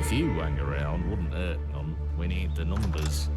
If you hang around, wouldn't hurt none. We need the numbers.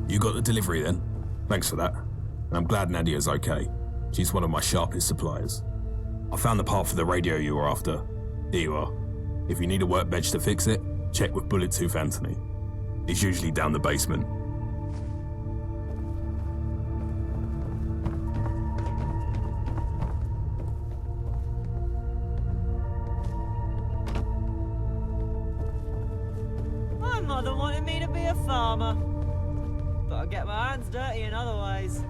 You got the delivery then? Thanks for that. And I'm glad Nadia's okay. She's one of my sharpest suppliers. I found the part for the radio you were after. Here you are. If you need a workbench to fix it, check with Bullet Tooth Anthony. He's usually down the basement. My mother wanted me to be a farmer. But I get my hands dirty in other ways.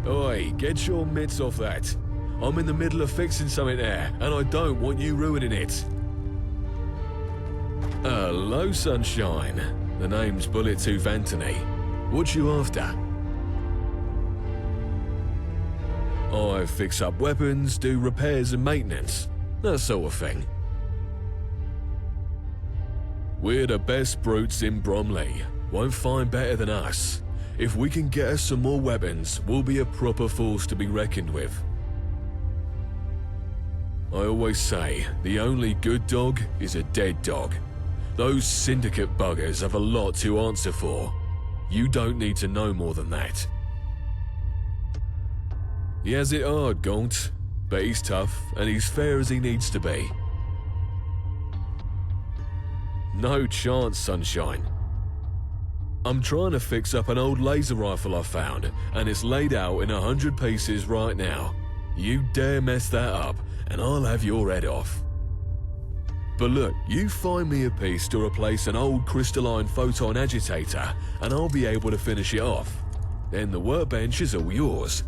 Oi, get your mitts off that. I'm in the middle of fixing something there, and I don't want you ruining it. Hello, Sunshine. The name's Bullet Tooth Anthony. What you after? I fix up weapons, do repairs and maintenance, that sort of thing. We're the best brutes in Bromley. Won't find better than us. If we can get us some more weapons, we'll be a proper force to be reckoned with. I always say, the only good dog is a dead dog. Those syndicate buggers have a lot to answer for. You don't need to know more than that. He has it hard, Gaunt, but he's tough and he's fair as he needs to be. No chance, Sunshine. I'm trying to fix up an old laser rifle I found, and it's laid out in 100 pieces right now. You dare mess that up, and I'll have your head off. But look, you find me a piece to replace an old Crystalline Photon Agitator, and I'll be able to finish it off. Then the workbench is all yours.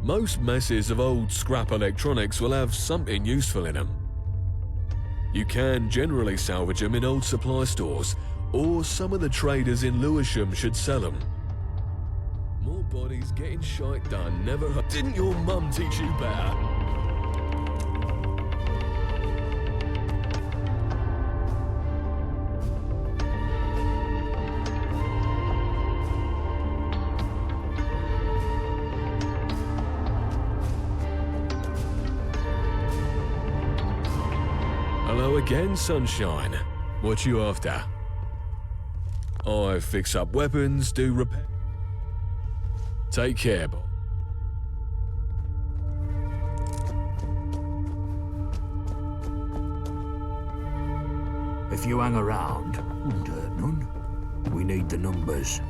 Most messes of old scrap electronics will have something useful in them. You can generally salvage them in old supply stores, or some of the traders in Lewisham should sell them. More bodies getting shite done never hurt. Didn't your mum teach you better? Hello again, Sunshine. What you after? I fix up weapons, do repair. Take care, Bob. If you hang around, wouldn't hurt none. We need the numbers.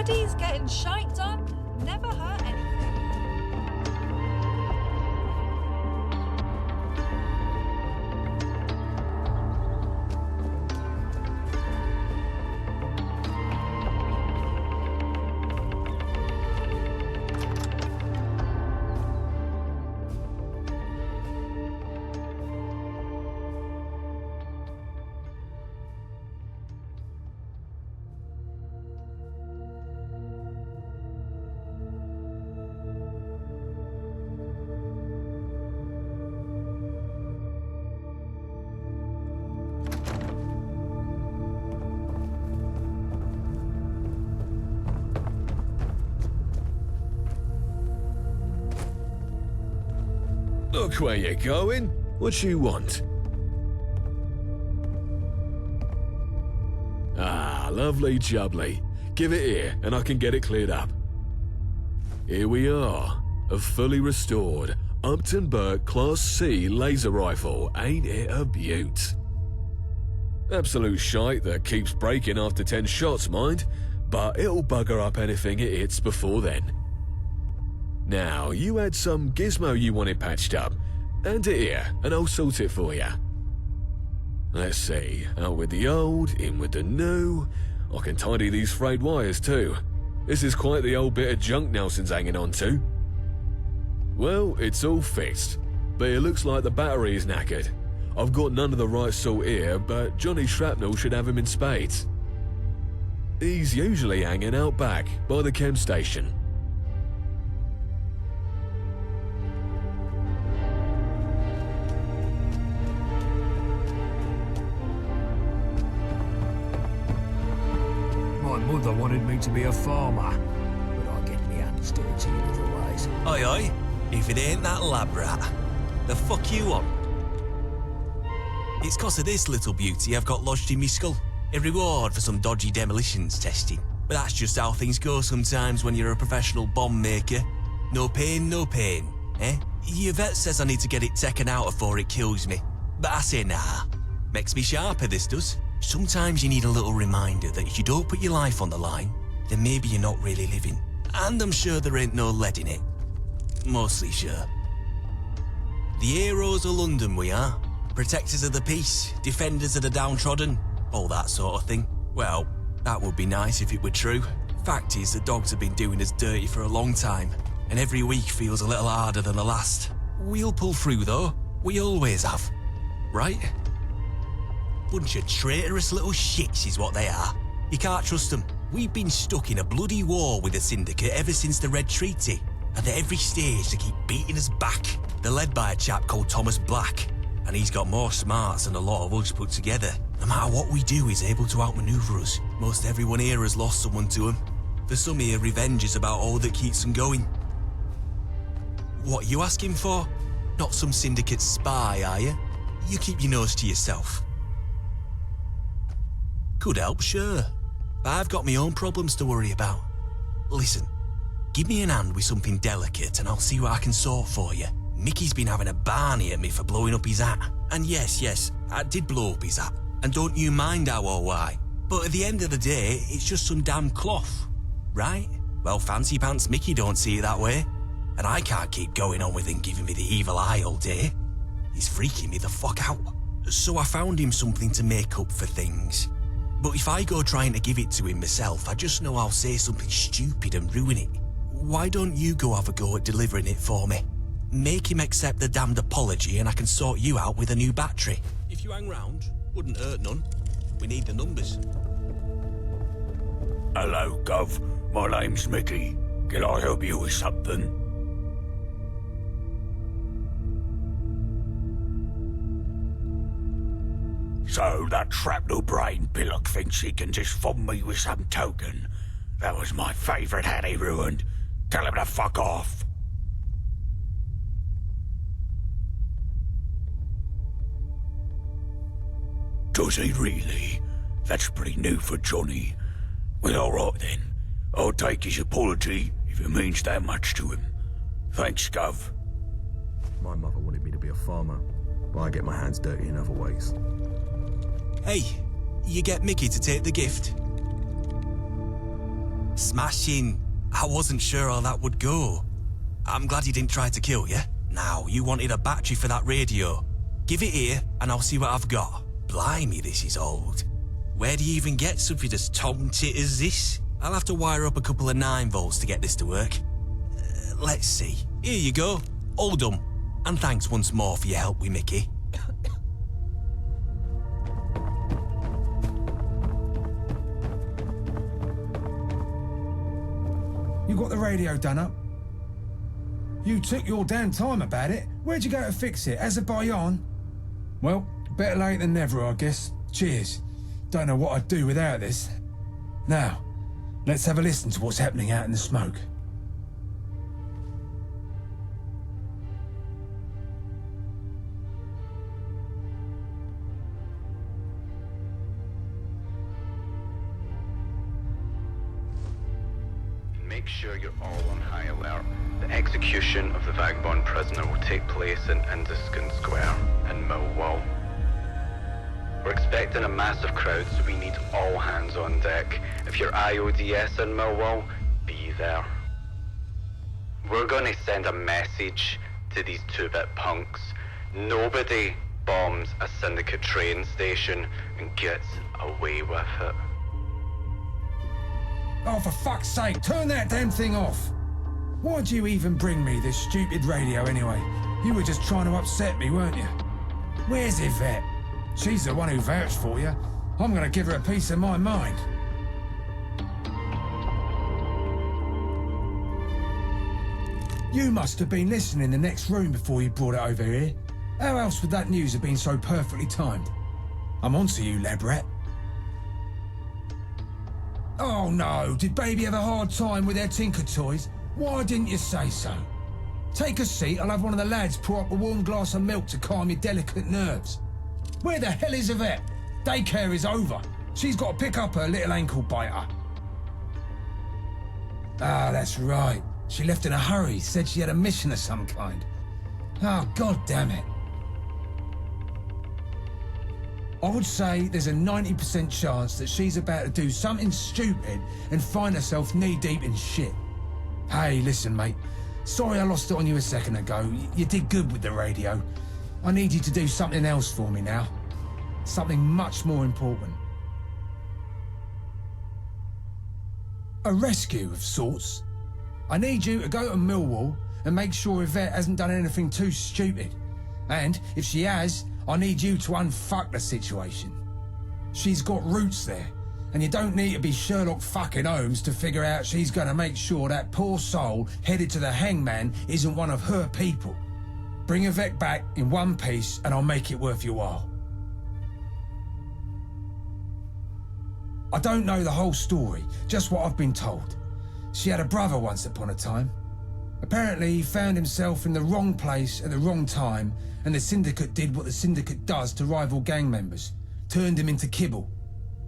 bodies getting shite on never hurt anything. Look where you're going. What you want? Ah, lovely jubbly. Give it here, and I can get it cleared up. Here we are. A fully restored Upton Burke Class C laser rifle. Ain't it a beaut? Absolute shite that keeps breaking after 10 shots, mind, but it'll bugger up anything it hits before then. Now, you had some gizmo you wanted patched up. Hand it here, and I'll sort it for you. Let's see, out with the old, in with the new. I can tidy these frayed wires too. This is quite the old bit of junk Nelson's hanging on to. Well, it's all fixed, but it looks like the battery is knackered. I've got none of the right sort here, but Johnny Shrapnel should have him in spades. He's usually hanging out back, by the chem station. My mother wanted me to be a farmer, but I get me hands dirty in other ways. Oi, oi. If it ain't that lab rat, the fuck you on? It's 'cause of this little beauty I've got lodged in me skull. A reward for some dodgy demolitions testing. But that's just how things go sometimes when you're a professional bomb maker. No pain, eh? Your vet says I need to get it taken out before it kills me. But I say nah. Makes me sharper, this does. Sometimes you need a little reminder that if you don't put your life on the line, then maybe you're not really living. And I'm sure there ain't no lead in it. Mostly sure. The heroes of London we are. Protectors of the peace, defenders of the downtrodden, all that sort of thing. Well, that would be nice if it were true. Fact is, the dogs have been doing us dirty for a long time, and every week feels a little harder than the last. We'll pull through though, we always have. Right? Bunch of traitorous little shits is what they are. You can't trust them. We've been stuck in a bloody war with the Syndicate ever since the Red Treaty, and at every stage they keep beating us back. They're led by a chap called Thomas Black, and he's got more smarts than a lot of us put together. No matter what we do, he's able to outmaneuver us. Most everyone here has lost someone to him. For some here, revenge is about all that keeps them going. What are you asking for? Not some Syndicate spy, are you? You keep your nose to yourself. Could help, sure. But I've got my own problems to worry about. Listen, give me an hand with something delicate and I'll see what I can sort for you. Mickey's been having a barney at me for blowing up his hat. And yes, I did blow up his hat. And don't you mind how or why. But at the end of the day, it's just some damn cloth. Right? Well, Fancy Pants Mickey don't see it that way. And I can't keep going on with him giving me the evil eye all day. He's freaking me the fuck out. So I found him something to make up for things. But if I go trying to give it to him myself, I just know I'll say something stupid and ruin it. Why don't you go have a go at delivering it for me? Make him accept the damned apology and I can sort you out with a new battery. If you hang round, wouldn't hurt none. We need the numbers. Hello, Gov. My name's Mickey. Can I help you with something? So that shrapnel brain pillock thinks he can just fob me with some token. That was my favourite hat he ruined. Tell him to fuck off. Does he really? That's pretty new for Johnny. Well, alright then. I'll take his apology if it means that much to him. Thanks, Gov. My mother wanted me to be a farmer, but I get my hands dirty in other ways. Hey, you get Mickey to take the gift? Smashing. I wasn't sure how that would go. I'm glad he didn't try to kill you. Now, you wanted a battery for that radio. Give it here, and I'll see what I've got. Blimey, this is old. Where do you even get something as tom-tit as this? I'll have to wire up a couple of 9 volts to get this to work. Let's see. Here you go. All done. And thanks once more for your help with Mickey. You got the radio done up? You took your damn time about it. Where'd you go to fix it? Azerbaijan? Well, better late than never, I guess. Cheers. Don't know what I'd do without this. Now, let's have a listen to what's happening out in the smoke. Make sure you're all on high alert. The execution of the vagabond prisoner will take place in Induskin Square in Millwall. We're expecting a massive crowd, so we need all hands on deck. If you're IODS in Millwall, be there. We're going to send a message to these 2-bit punks. Nobody bombs a Syndicate train station and gets away with it. Oh, for fuck's sake, turn that damn thing off! Why'd you even bring me this stupid radio anyway? You were just trying to upset me, weren't you? Where's Yvette? She's the one who vouched for you. I'm gonna give her a piece of my mind. You must have been listening in the next room before you brought it over here. How else would that news have been so perfectly timed? I'm onto you, lab rat. Oh no, did baby have a hard time with their Tinker toys? Why didn't you say so? Take a seat, I'll have one of the lads pour up a warm glass of milk to calm your delicate nerves. Where the hell is Yvette? Daycare is over. She's got to pick up her little ankle biter. Ah, that's right. She left in a hurry, said she had a mission of some kind. Oh, god damn it. I would say there's a 90% chance that she's about to do something stupid and find herself knee-deep in shit. Hey, listen, mate. Sorry I lost it on you a second ago. You did good with the radio. I need you to do something else for me now. Something much more important. A rescue of sorts. I need you to go to Millwall and make sure Yvette hasn't done anything too stupid. And if she has, I need you to unfuck the situation. She's got roots there, and you don't need to be Sherlock fucking Holmes to figure out she's gonna make sure that poor soul headed to the hangman isn't one of her people. Bring Yvette back in one piece and I'll make it worth your while. I don't know the whole story, just what I've been told. She had a brother once upon a time. Apparently he found himself in the wrong place at the wrong time, and the Syndicate did what the Syndicate does to rival gang members, turned him into kibble.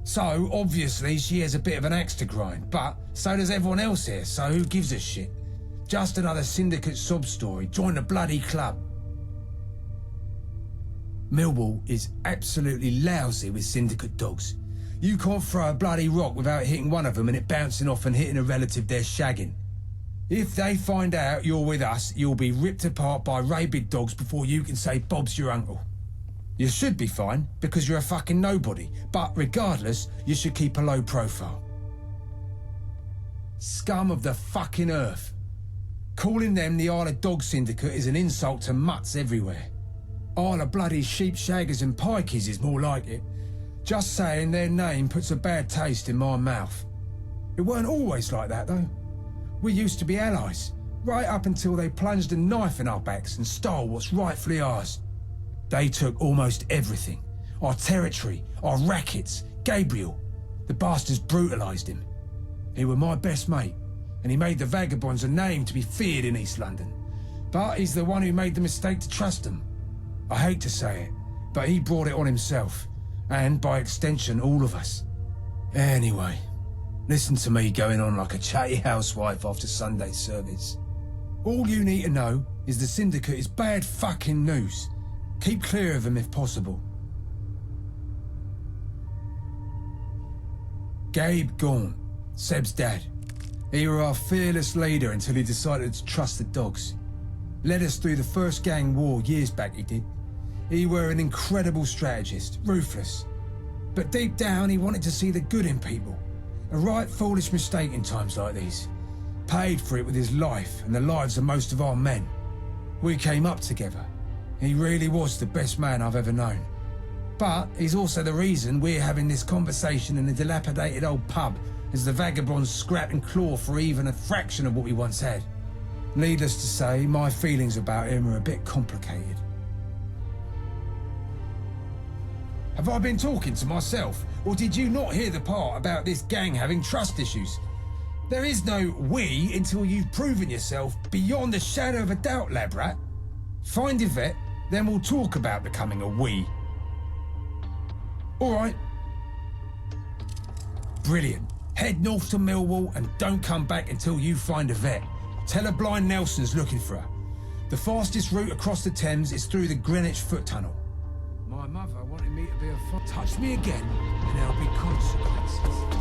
So, obviously, she has a bit of an axe to grind, but so does everyone else here, so who gives a shit? Just another Syndicate sob story, join the bloody club. Millwall is absolutely lousy with Syndicate dogs. You can't throw a bloody rock without hitting one of them and it bouncing off and hitting a relative they're shagging. If they find out you're with us, you'll be ripped apart by rabid dogs before you can say Bob's your uncle. You should be fine, because you're a fucking nobody, but regardless, you should keep a low profile. Scum of the fucking earth. Calling them the Isle of Dog Syndicate is an insult to mutts everywhere. Isle of bloody sheep shaggers and pikeys is more like it. Just saying their name puts a bad taste in my mouth. It weren't always like that, though. We used to be allies, right up until they plunged a knife in our backs and stole what's rightfully ours. They took almost everything. Our territory, our rackets, Gabriel. The bastards brutalised him. He were my best mate, and he made the vagabonds a name to be feared in East London. But he's the one who made the mistake to trust them. I hate to say it, but he brought it on himself, and by extension all of us. Anyway, listen to me going on like a chatty housewife after Sunday service. All you need to know is the Syndicate is bad fucking news. Keep clear of them if possible. Gabe gone. Seb's dad. He were our fearless leader until he decided to trust the dogs. Led us through the first gang war years back, he did. He were an incredible strategist, ruthless. But deep down, he wanted to see the good in people. A right foolish mistake in times like these. Paid for it with his life and the lives of most of our men. We came up together. He really was the best man I've ever known. But he's also the reason we're having this conversation in a dilapidated old pub as the vagabonds scrap and claw for even a fraction of what we once had. Needless to say, my feelings about him are a bit complicated. Have I been talking to myself, or did you not hear the part about this gang having trust issues? There is no we until you've proven yourself beyond a shadow of a doubt, lab rat. Find Yvette, then we'll talk about becoming a we. All right. Brilliant. Head north to Millwall and don't come back until you find Yvette. Tell her Blind Nelson's looking for her. The fastest route across the Thames is through the Greenwich Foot Tunnel. My mother wanted me to be a foot. Touch me again, and there'll be consequences.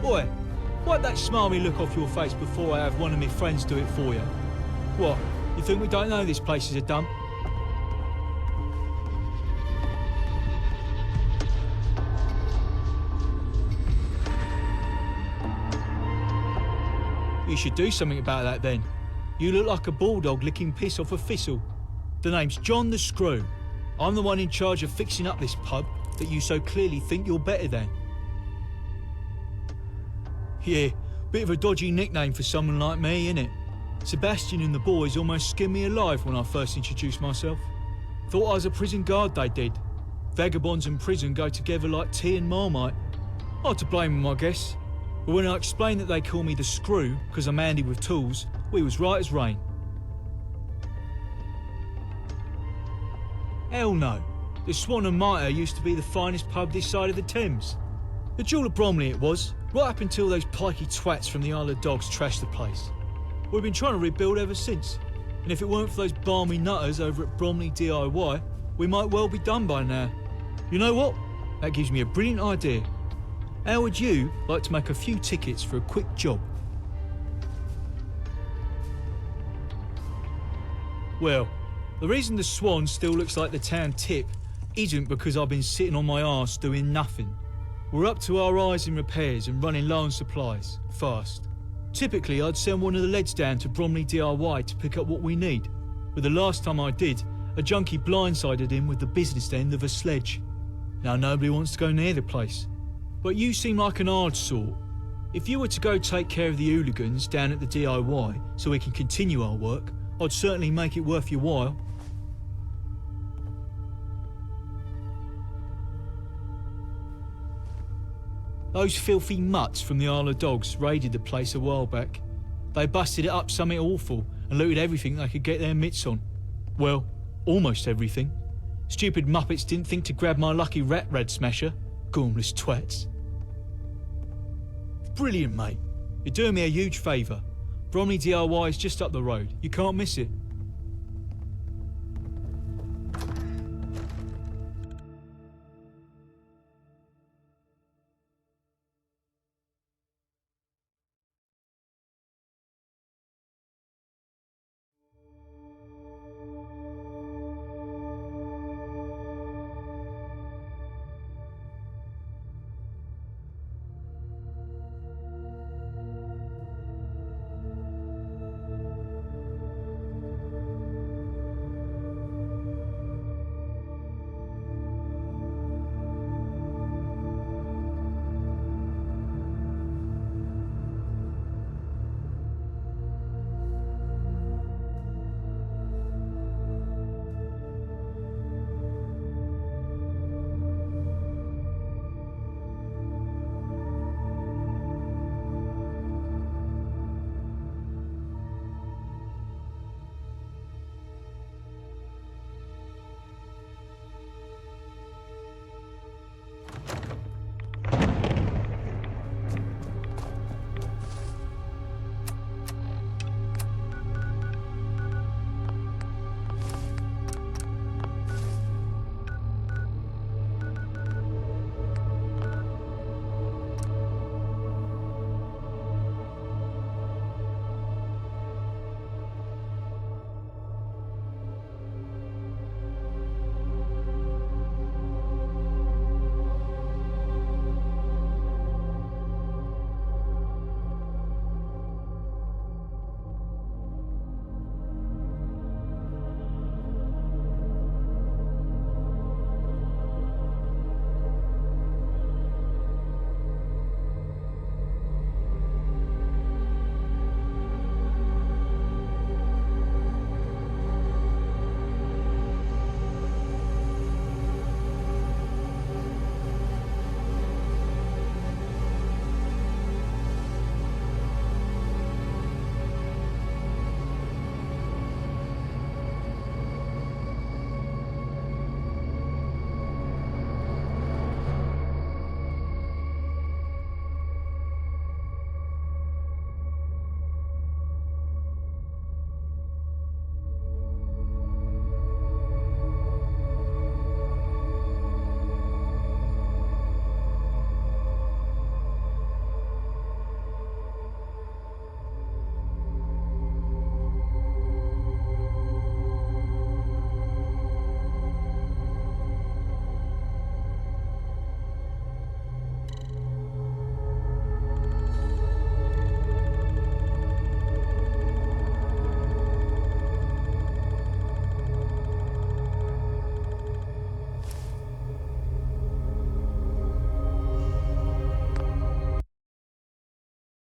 Boy, wipe that smarmy look off your face before I have one of my friends do it for you. What, you think we don't know this place is a dump? You should do something about that then. You look like a bulldog licking piss off a thistle. The name's John the Screw. I'm the one in charge of fixing up this pub that you so clearly think you're better than. Yeah, bit of a dodgy nickname for someone like me, innit? Sebastian and the boys almost skinned me alive when I first introduced myself. Thought I was a prison guard, they did. Vagabonds and prison go together like tea and Marmite. Hard to blame them, I guess. But when I explained that they call me the Screw because I'm handy with tools, we was right as rain. Hell no. The Swan and Mitre used to be the finest pub this side of the Thames. The Jewel of Bromley it was, right up until those pikey twats from the Isle of Dogs trashed the place. We've been trying to rebuild ever since, and if it weren't for those balmy nutters over at Bromley DIY, we might well be done by now. You know what? That gives me a brilliant idea. How would you like to make a few tickets for a quick job? Well, the reason the Swan still looks like the town tip isn't because I've been sitting on my arse doing nothing. We're up to our eyes in repairs and running low on supplies, fast. Typically, I'd send one of the leads down to Bromley DIY to pick up what we need, but the last time I did, a junkie blindsided him with the business end of a sledge. Now nobody wants to go near the place. But you seem like an hard sort. If you were to go take care of the hooligans down at the DIY so we can continue our work, I'd certainly make it worth your while. Those filthy mutts from the Isle of Dogs raided the place a while back. They busted it up something awful and looted everything they could get their mitts on. Well, almost everything. Stupid muppets didn't think to grab my lucky rat smasher. Gormless twats. Brilliant, mate. You're doing me a huge favour. Bromley DIY is just up the road. You can't miss it.